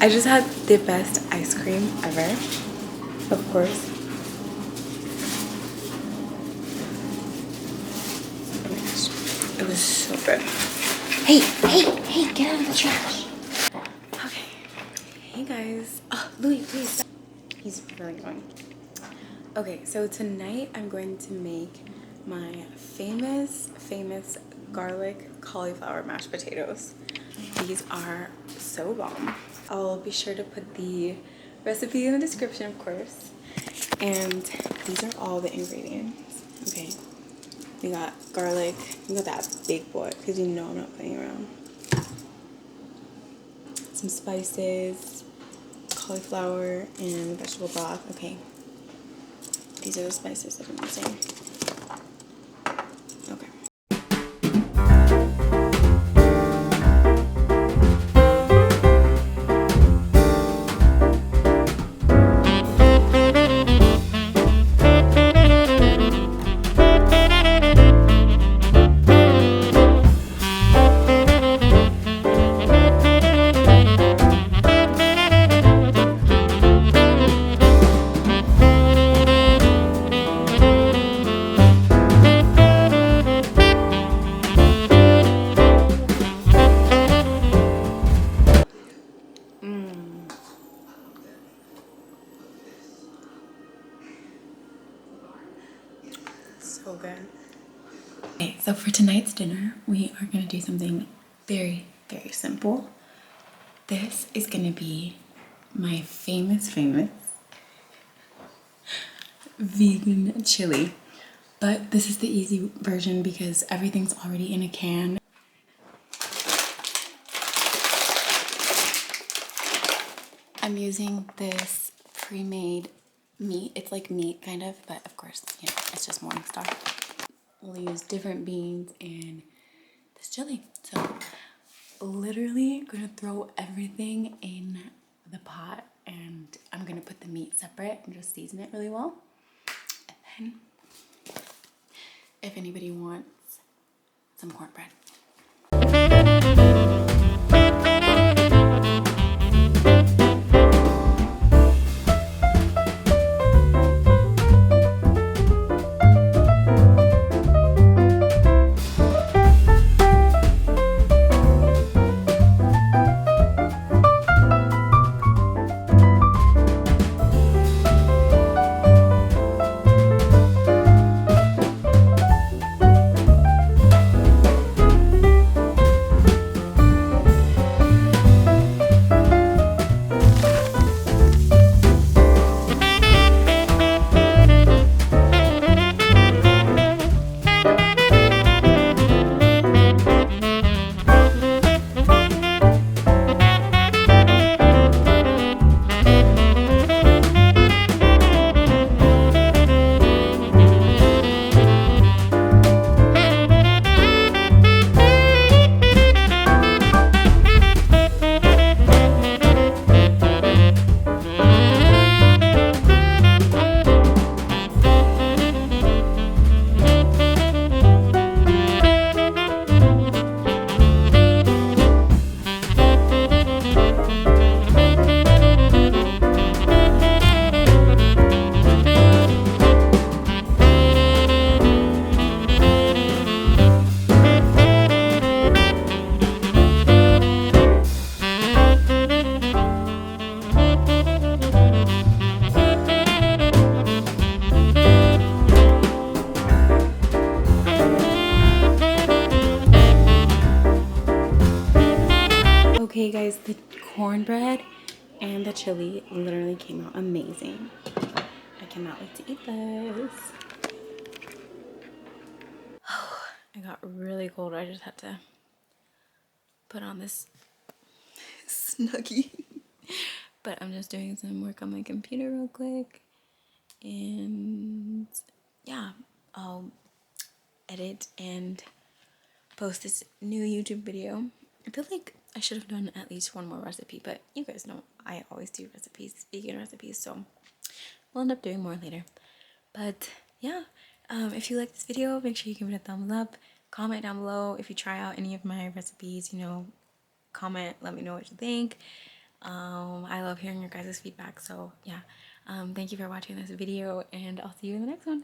I just had the best ice cream ever, of course. Oh my gosh, it was so good. Hey, get out of the trash. Okay, hey guys. Oh, Louis, please stop. He's really annoying. Okay, so tonight I'm going to make my famous garlic cauliflower mashed potatoes. These are so bomb. I'll be sure to put the recipe in the description, of course. And these are all the ingredients. Okay, we got garlic. We got that big boy because you know I'm not playing around. Some spices, cauliflower, and vegetable broth. Okay, these are the spices that I'm using. Okay. So good. Okay, so for tonight's dinner, we are gonna do something very simple. This is gonna be my famous vegan chili. But this is the easy version because everything's already in a can. I'm using this pre-made meat. It's like meat kind of, but of course, you know, it's just Morningstar. We'll use different beans in this chili. So literally gonna throw everything in the pot and I'm gonna put the meat separate and just season it really well. And then if anybody wants some cornbread. Okay guys, the cornbread and the chili literally came out amazing. I cannot wait to eat this. Oh, I got really cold. I just had to put on this snuggie. But I'm just doing some work on my computer real quick. And yeah, I'll edit and post this new YouTube video. I feel like I should have done at least one more recipe, but you guys know I always do recipes, vegan recipes, so we'll end up doing more later. But yeah, if you like this video, make sure you give it a thumbs up. Comment down below if you try out any of my recipes, you know, comment, let me know what you think. I love hearing your guys' feedback. So yeah, thank you for watching this video, and I'll see you in the next one.